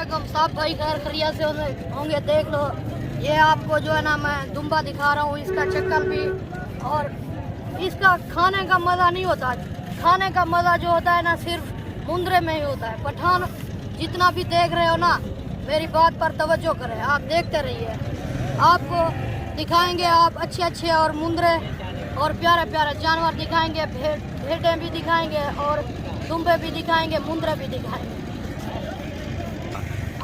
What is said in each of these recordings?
अस्सलामुअलैकुम सब भाई घर खरिया से होंगे। देख लो ये आपको जो है ना मैं दुम्बा दिखा रहा हूँ, इसका चक्कर भी और इसका खाने का मज़ा नहीं होता। खाने का मज़ा जो होता है ना सिर्फ मुंद्रे में ही होता है। पठान जितना भी देख रहे हो ना, मेरी बात पर तवज्जो करें, आप देखते रहिए, आपको दिखाएंगे आप अच्छे अच्छे और मुंद्रे और प्यारे प्यारे जानवर दिखाएंगे, भेड़ें भी दिखाएंगे और दुम्बे भी दिखाएंगे, मुंद्रे भी दिखाएंगे।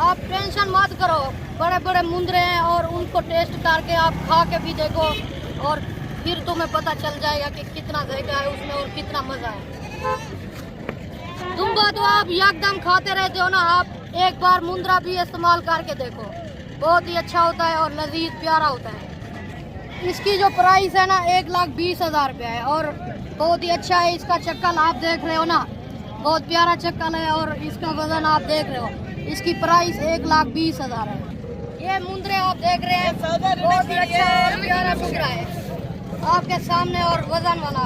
आप टेंशन मत करो, बड़े बड़े मुंद्रे हैं और उनको टेस्ट करके आप खा के भी देखो और फिर तुम्हें पता चल जाएगा कि कितना जायका है उसमें और कितना मज़ा है। दुम्बा तो आप एकदम खाते रहते हो ना, आप एक बार मुंद्रा भी इस्तेमाल करके देखो, बहुत ही अच्छा होता है और लजीज प्यारा होता है। इसकी जो प्राइस है ना 1,20,000 रुपया है और बहुत ही अच्छा है। इसका चक्कर आप देख रहे हो ना, बहुत प्यारा चक्कर है और इसका वजन आप देख रहे हो। इसकी प्राइस 1,20,000 है। ये मुंद्रे आप देख रहे हैं, बहुत ही अच्छा और प्यारा मुंद्रा है आपके सामने और वजन वाला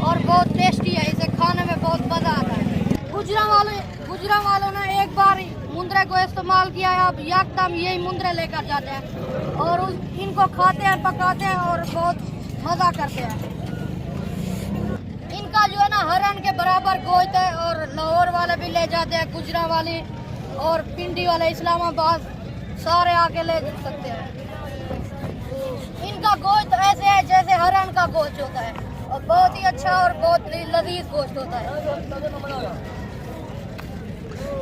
और बहुत टेस्टी है। इसे खाने में बहुत मज़ा आता है। गुजरा वालों ने एक बार मुंद्रे को इस्तेमाल किया है, अब एकदम यही मुंद्रे लेकर जाते हैं और इनको खाते हैं, पकाते हैं और बहुत मज़ा करते हैं। इनका जो है ना हरण के बराबर गोश्त है और लाहौर वाले भी ले जाते हैं, गुजरा वाले और पिंडी वाले, इस्लामाबाद सारे आके ले सकते हैं। इनका गोश्त ऐसे है जैसे हरण का गोश्त होता है और बहुत ही अच्छा और बहुत लजीज गोश्त होता है।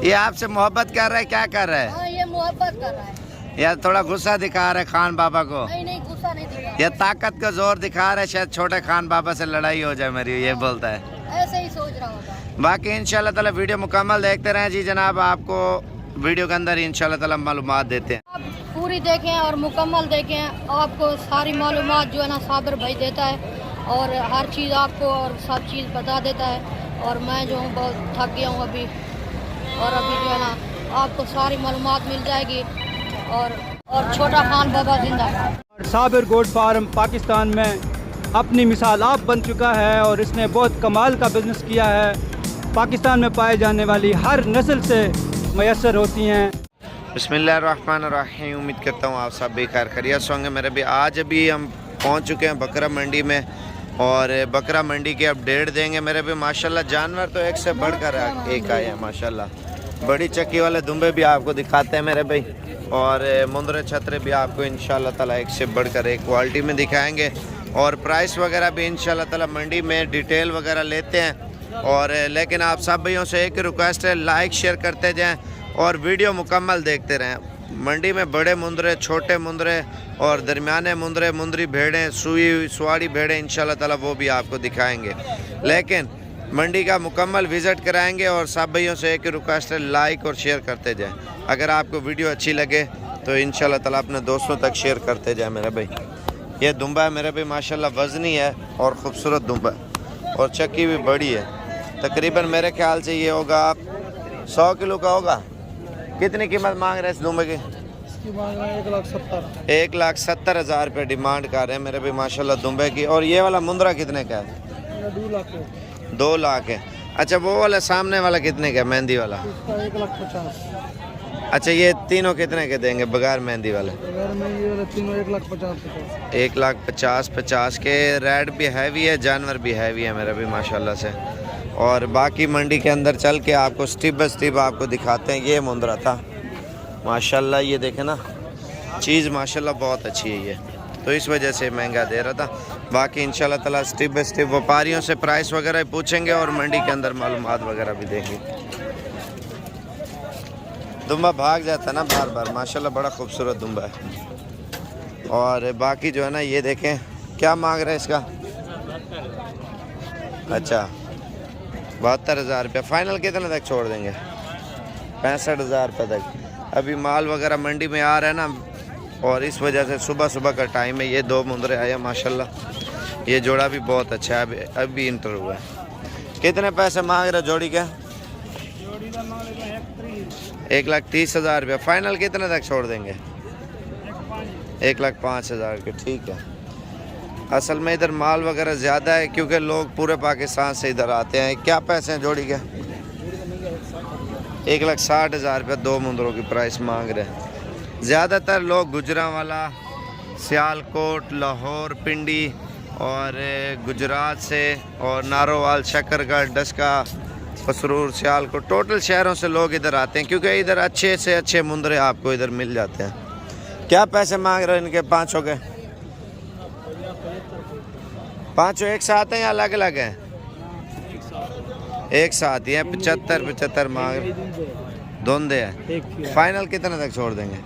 ये आपसे मोहब्बत कर रहा है, क्या कर रहा है? हाँ, ये मोहब्बत कर रहा है यार थोड़ा गुस्सा दिखा रहा है खान बाबा को। नहीं गुस्सा नहीं दिखा, ये ताकत का जोर दिखा रहा है, शायद छोटे खान बाबा से लड़ाई हो जाए मेरी, ये बोलता है। ऐसे ही सोच रहा होगा। बाकी इंशाल्लाह ताला वीडियो मुकम्मल देखते रहें जी जनाब, आपको वीडियो के अंदर इंशाल्लाह ताला मालूमात देते हैं। आप पूरी देखें और मुकम्मल देखें, आपको सारी मालूमात जो है ना साबिर भाई देता है और हर चीज़ आपको और सब चीज़ बता देता है। और मैं जो हूँ बहुत थक गया हूँ अभी, और अभी जो है ना आपको सारी मालूमात मिल जाएगी और छोटा खान बाबा जिंदा है। साबिर गोट फार्म पाकिस्तान में अपनी मिसाल आप बन चुका है और इसने बहुत कमाल का बिज़नेस किया है। पाकिस्तान में पाए जाने वाली हर नस्ल से मैसर होती हैं। बिस्मिल्लाहिर्रहमानिर्रहीम। उम्मीद करता हूँ आप सब भी खैर खैरियत से होंगे। मेरे भी आज अभी हम पहुँच चुके हैं बकरा मंडी में और बकरा मंडी की अपडेट देंगे। मेरे भी माशाल्लाह जानवर तो एक से बढ़कर एक आए हैं माशाल्लाह। बड़ी चक्की वाले दुम्बे भी आपको दिखाते हैं मेरे भाई और मुंद्रे छतरे भी आपको इंशाल्लाह ताला एक से बढ़कर एक क्वालिटी में दिखाएंगे और प्राइस वगैरह भी इंशाल्लाह ताला मंडी में डिटेल वगैरह लेते हैं। और लेकिन आप सब भाइयों से एक रिक्वेस्ट है, लाइक शेयर करते जाएँ और वीडियो मुकम्मल देखते रहें। मंडी में बड़े मुंद्रे, छोटे मुंद्रे और दरमियाने मुंद्रे, मुंद्री भेड़ें, सुई सुवाड़ी भेड़ें इंशाल्लाह ताला वो भी आपको दिखाएंगे। लेकिन मंडी का मुकम्मल विज़िट कराएंगे और सब भाइयों से एक रिक्वेस्ट है, लाइक और शेयर करते जाएं। अगर आपको वीडियो अच्छी लगे तो इंशाल्लाह ताला अपने दोस्तों तक शेयर करते जाएं मेरे भाई। ये दुम्बा है मेरे भाई माशाल्लाह, वज़नी है और ख़ूबसूरत दुम्बा है और चक्की भी बड़ी है। तकरीबन मेरे ख्याल से ये होगा 100 किलो का होगा। कितनी कीमत मांग रहे हैं इस दुम्बे की? 1,70,000 रुपये डिमांड कर रहे हैं मेरे भाई माशाल्लाह दुम्बे की। और ये वाला मुंद्रा कितने का है? 2 लाख है। अच्छा वो वाला सामने वाला कितने का है मेहंदी वाला? 1,50,000। अच्छा ये तीनों कितने के देंगे बगैर मेहंदी वाले? तीनों 1,50,000। 1,50,000 के। रेड भी हैवी है, जानवर भी हैवी है मेरा भी माशाल्लाह से। और बाकी मंडी के अंदर चल के आपको स्टेप बाय स्टेप आपको दिखाते हैं। ये मुंद्रा था माशाल्लाह, ये देखें ना, चीज़ माशाल्लाह बहुत अच्छी है ये, तो इस वजह से महंगा दे रहा था। बाकी इंशाल्लाह ताला स्टेप बाय स्टेप व्यापारियों से प्राइस वगैरह पूछेंगे और मंडी के अंदर मालूमात वगैरह भी देंगे। दुम्बा भाग जाता है ना बार बार माशाल्लाह, बड़ा खूबसूरत दुम्बा है। और बाकी जो है ना ये देखें क्या मांग रहे हैं इसका? अच्छा 72,000 रुपये। फ़ाइनल कितने तक छोड़ देंगे? 65,000 रुपये तक। अभी माल वगैरह मंडी में आ रहा है ना और इस वजह से सुबह का टाइम है। ये 2 मुंद्रे आए माशाल्लाह, ये जोड़ा भी बहुत अच्छा है, अभी इंटर हुआ है। कितने पैसे मांग रहे जोड़ी के? 1,30,000 रुपये। फ़ाइनल कितने तक छोड़ देंगे? 1,05,000 के। ठीक है। असल में इधर माल वगैरह ज़्यादा है क्योंकि लोग पूरे पाकिस्तान से इधर आते हैं। क्या पैसे हैं जोड़ी के? 1,60,000 रुपये 2 मुंदरों की प्राइस मांग रहे हैं। ज़्यादातर लोग गुजरांवाला, सियालकोट, लाहौर, पिंडी और गुजरात से और नारोवाल, शकरगढ़, डस्का, पसरूर, सियालकोट, टोटल शहरों से लोग इधर आते हैं क्योंकि इधर अच्छे से अच्छे मुंदरे आपको इधर मिल जाते हैं। क्या पैसे मांग रहे हैं इनके पाँचों के? पाँचों एक साथ हैं या अलग अलग हैं? एक साथ ही है। 75 मांग रहे, धुंधे हैं। फाइनल कितने तक छोड़ देंगे?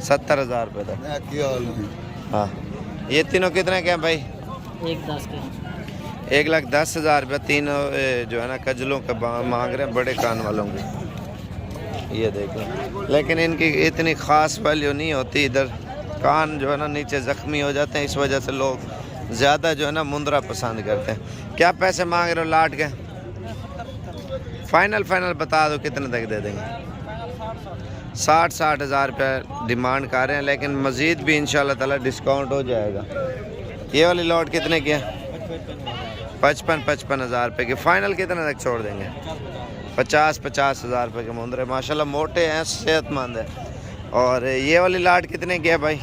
70,000 रुपये तक। हाँ, ये तीनों कितने के हैं भाई? 1,10,000 रुपये तीनों जो है ना कजलों के मांग रहे हैं, बड़े कान वालों के। ये देखो, लेकिन इनकी इतनी ख़ास वैल्यू नहीं होती। इधर कान जो है ना नीचे ज़ख्मी हो जाते हैं, इस वजह से लोग ज़्यादा जो है ना मुंदरा पसंद करते हैं। क्या पैसे मांग रहे हो लाट के? फाइनल बता दो कितने तक दे देंगे? 60,000 रुपये डिमांड कर रहे हैं, लेकिन मज़ीद भी इंशाल्लाह ताला डिस्काउंट हो जाएगा। ये वाली लॉट कितने की है? 55,000 रुपये की। फ़ाइनल कितने तक छोड़ देंगे? 50,000 रुपये के मुंदरे, माशाल्लाह मोटे हैं, सेहतमंद है। और ये वाली लाट कितने की है भाई?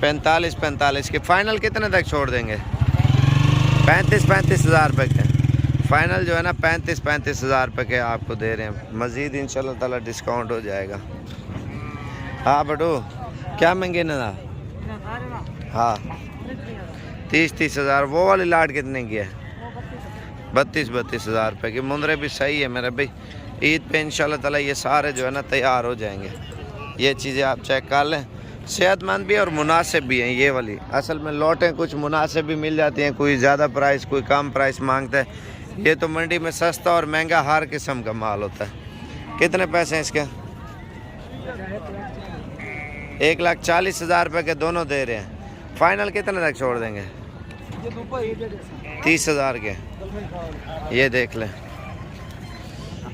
45 की। फ़ाइनल कितने तक छोड़ देंगे? 35,000 रुपये के। फ़ाइनल जो है ना 35,000 रुपये के आपको दे रहे हैं। मज़ीद इंशाल्लाह ताला डिस्काउंट हो जाएगा। हाँ बटू, क्या महंगे ना? हाँ, 30,000। वो वाली लाट कितने की है? 32,000 रुपये की। मुंदरे भी सही है मेरे भाई। ईद पे इंशाल्लाह ताला ये सारे जो है ना तैयार हो जाएंगे। ये चीज़ें आप चेक कर लें, सेहतमंद भी और मुनासिब भी हैं। ये वाली असल में लौटें कुछ मुनासिब भी मिल जाती हैं, कोई ज़्यादा प्राइस, कोई कम प्राइस मांगता है। ये तो मंडी में सस्ता और महंगा हर किस्म का माल होता है। कितने पैसे हैं इसके? 1,40,000 रुपये के दोनों दे रहे हैं। फ़ाइनल कितने तक छोड़ देंगे? 30,000 के। ये देख लें।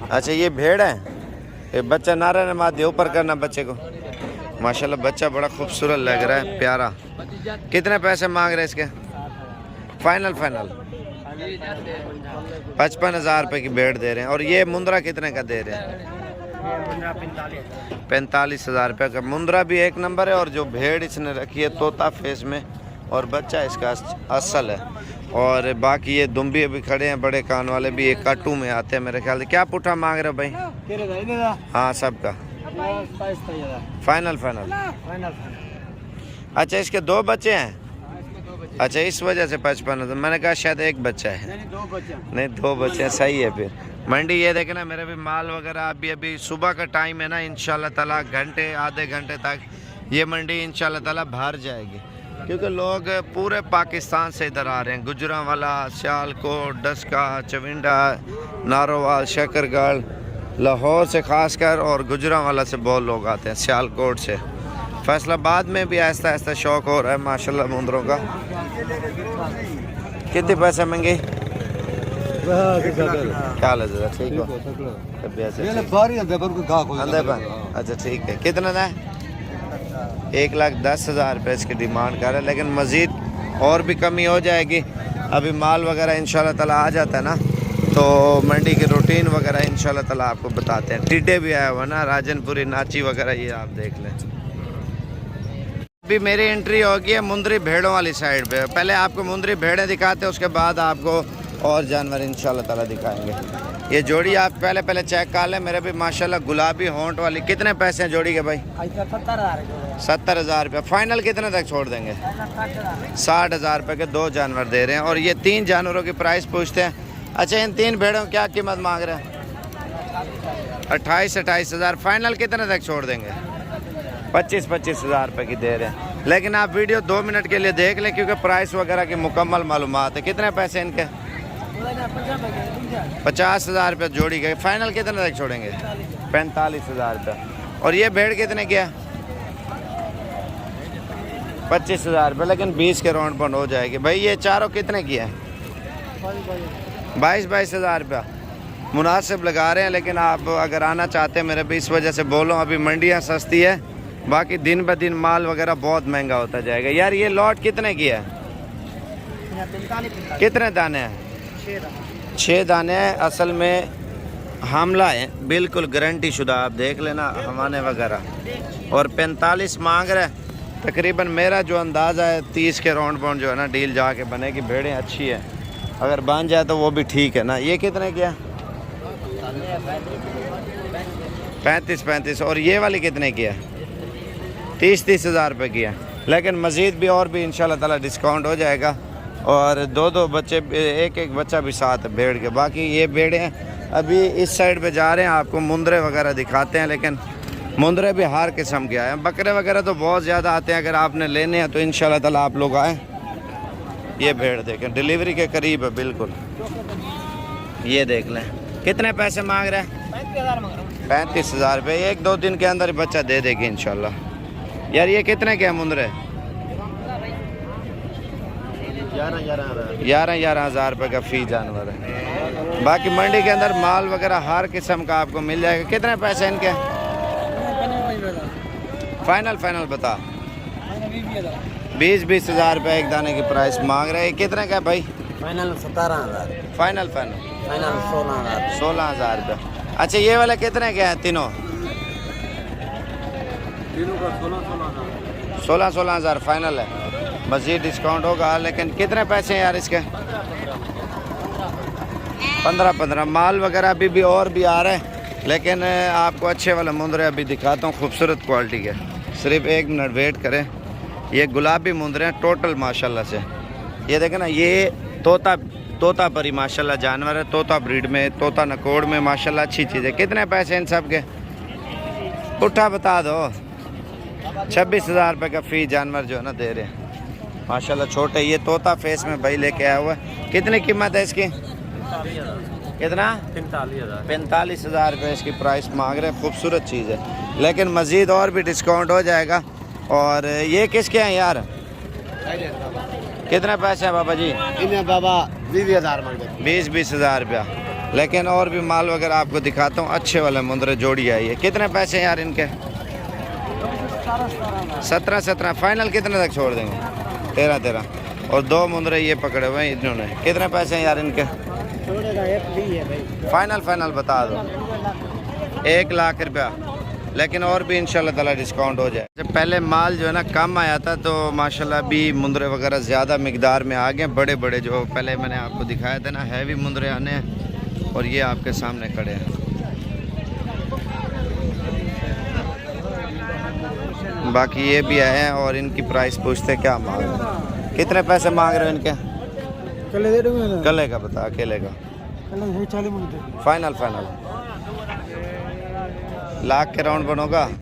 अच्छा, ये भेड़ है, ये बच्चा नारा ने मार दिया। ऊपर करना बच्चे को। माशाल्लाह बच्चा बड़ा खूबसूरत लग रहा है, प्यारा। कितने पैसे मांग रहे हैं इसके? फाइनल 55,000 रुपये की भेड़ दे रहे हैं। और ये मुंदरा कितने का दे रहे हैं? 45,000 रुपये का। मुंदरा भी एक नंबर है, और जो भेड़ इसने रखी है तोता फेस में, और बच्चा इसका असल है। और बाकी ये दुम्बी भी खड़े हैं, बड़े कान वाले भी, एक काटू में आते हैं मेरे ख्याल से। क्या पुट्ठा मांग रहे हो भाई? हाँ, सबका फाइनल। अच्छा, इसके 2 बच्चे हैं? अच्छा, इस वजह से 55। मैंने कहा शायद एक बच्चा है। नहीं, 2 बच्चे हैं, सही है। फिर मंडी ये देखे ना मेरे भी माल वगैरह अभी सुबह का टाइम है ना, इंशाल्लाह ताला घंटे आधे घंटे तक ये मंडी इंशाल्लाह ताला भर जाएगी, क्योंकि लोग पूरे पाकिस्तान से इधर आ रहे हैं। गुजरांवाला, सियालकोट, डस्का, चविंडा, नारोवाल, शकरगढ़, लाहौर से खासकर, और गुजरांवाला से बहुत लोग आते हैं, सियालकोट से। फैसलाबाद में भी आहिस्ता आहिस्ता शौक हो रहा है माशाल्लाह मुंदरों का। कितने पैसे महंगे? क्या हाल है जरा? ठीक हो? अच्छा, ठीक है। कितना था? 1,10,000 रुपये इसकी डिमांड कर रहे हैं, लेकिन मज़ीद और भी कमी हो जाएगी। अभी माल वगैरह इंशाल्लाह ताला आ जाता है ना, तो मंडी की रूटीन वगैरह इंशाल्लाह ताला आपको बताते हैं। टीटे भी आया हुआ ना, राजनपुरी, नाची वगैरह, ये आप देख लें। अभी मेरी एंट्री होगी है मुंदरी भेड़ों वाली साइड पे। पहले आपको मुंदरी भेड़ें दिखाते हैं, उसके बाद आपको और जानवर इंशाल्लाह ताला दिखाएंगे। ये जोड़ी आप पहले चेक कर लें मेरे भी, माशाल्लाह गुलाबी होंठ वाली। कितने पैसे हैं जोड़ी के भाई? 70,000 रुपये। फ़ाइनल कितने तक छोड़ देंगे? 60,000 रुपये के 2 जानवर दे रहे हैं। और ये 3 जानवरों की प्राइस पूछते हैं। अच्छा, इन 3 भेड़ों की क्या कीमत मांग रहे हैं? 28,000। फ़ाइनल कितने तक छोड़ देंगे? 25,000 रुपये की दे रहे हैं। लेकिन आप वीडियो 2 मिनट के लिए देख लें, क्योंकि प्राइस वगैरह की मुकम्मल मालूमात है। कितने पैसे इनके? 50,000 रुपये जोड़ी के। फ़ाइनल कितने तक छोड़ेंगे? 45,000 रुपये। और ये भेड़ कितने की है? 25,000 रुपये, लेकिन 20 के राउंड बंद हो जाएगी। भाई ये चारों कितने की है? 22,000 रुपया मुनासिब लगा रहे हैं। लेकिन आप अगर आना चाहते हैं मेरे भी, इस वजह से बोलो, अभी मंडियाँ सस्ती है, बाकी दिन ब दिन माल वगैरह बहुत महंगा होता जाएगा। यार ये लॉट कितने की है? कितने दाने हैं? 6 दाने हैं। असल में हामला है, बिल्कुल गारंटी शुदा, आप देख लेना हवाने वगैरह। और 45 मांग रहे, तकरीबन मेरा जो अंदाज़ा है 30 के राउंड पाउंड जो है ना डील जाके बनेगी। भेड़ें अच्छी है, अगर बन जाए तो वो भी ठीक है ना। ये कितने की है? 35 और ये वाली कितने की है? 30 हज़ार रुपये की है। लेकिन मज़ीद भी और भी इंशाल्लाह ताला डिस्काउंट हो जाएगा। और दो बच्चे, एक बच्चा भी साथ है भेड़ के। बाकी ये भेड़ें अभी इस साइड पे जा रहे हैं, आपको मुंदरे वगैरह दिखाते हैं। लेकिन मुंदरे भी हर किस्म के आए हैं, बकरे वगैरह तो बहुत ज़्यादा आते हैं। अगर आपने लेने हैं तो इंशाल्लाह ताला आप लोग आएँ। ये भेड़ देखें, डिलीवरी के करीब है बिल्कुल। ये देख लें, कितने पैसे मांग रहे हैं? 35 हज़ार रुपये। 1-2 दिन के अंदर ही बच्चा दे देगी इंशाल्लाह। यार ये कितने के हैं मुंदरे? 11 हज़ार रुपये का फ़ी जानवर है। बाकी मंडी के अंदर माल वगैरह हर किस्म का आपको मिल जाएगा। कितने पैसे इनके? फाइनल बता। 20 हज़ार रुपये एक दाने की प्राइस मांग रहे हैं। कितने का भाई? फाइनल 17,000। फाइनल 16 हज़ार रुपये। अच्छा ये वाले कितने के हैं तीनों? 16 हज़ार फाइनल है। मज़ीद डिस्काउंट होगा। लेकिन कितने पैसे हैं यार इसके? 15 माल वगैरह अभी भी और भी आ रहे हैं। लेकिन आपको अच्छे वाले मुंदरे अभी दिखाता हूँ, खूबसूरत क्वालिटी के। सिर्फ 1 मिनट वेट करें। ये गुलाबी मुंदरे हैं टोटल माशाल्लाह से। ये देखें ना, ये तोता परी माशाल्लाह जानवर है। तोता ब्रीड में, तोता नकोड़ में माशाल्लाह अच्छी चीज़ है। कितने पैसे इन सब के? पुट्ठा बता दो। 26 हज़ार रुपये का फ़ी जानवर जो है ना दे रहे हैं माशाल्लाह। छोटे ये तोता फेस में भाई लेके आया हुआ है। कितनी कीमत है इसकी? कितना? 45 हज़ार रुपये इसकी प्राइस मांग रहे हैं। खूबसूरत चीज़ है, लेकिन मज़ीद और भी डिस्काउंट हो जाएगा। और ये किसके हैं यार? कितने पैसे हैं बाबा जी? इन्हें बाबा 20 हज़ार मांग रहे। 20 हज़ार रुपया। लेकिन और भी माल वगैरह आपको दिखाता हूँ। अच्छे वाले मुंदरे जोड़ी आई है। कितने पैसे हैं यार इनके? 17 फाइनल कितने तक छोड़ देंगे? 13 और 2 मुंदरे ये पकड़े हुए हैं इन्होंने। कितने पैसे हैं यार इनके? फाइनल बता दो। 1 लाख रुपया। लेकिन और भी इंशाल्लाह ताला डिस्काउंट हो जाए। जब पहले माल जो है ना कम आया था तो माशाल्लाह अभी मुंदरे वगैरह ज़्यादा मिकदार में आ गए। बड़े जो पहले मैंने आपको दिखाया था ना, हैवी मुंदरे आने हैं। और ये आपके सामने खड़े हैं। बाकी ये भी आए हैं और इनकी प्राइस पूछते क्या मांग रहे हैं? कितने पैसे मांग रहे हो इनके? कले का बता, अकेले का। फाइनल लाख के राउंड बनोगा।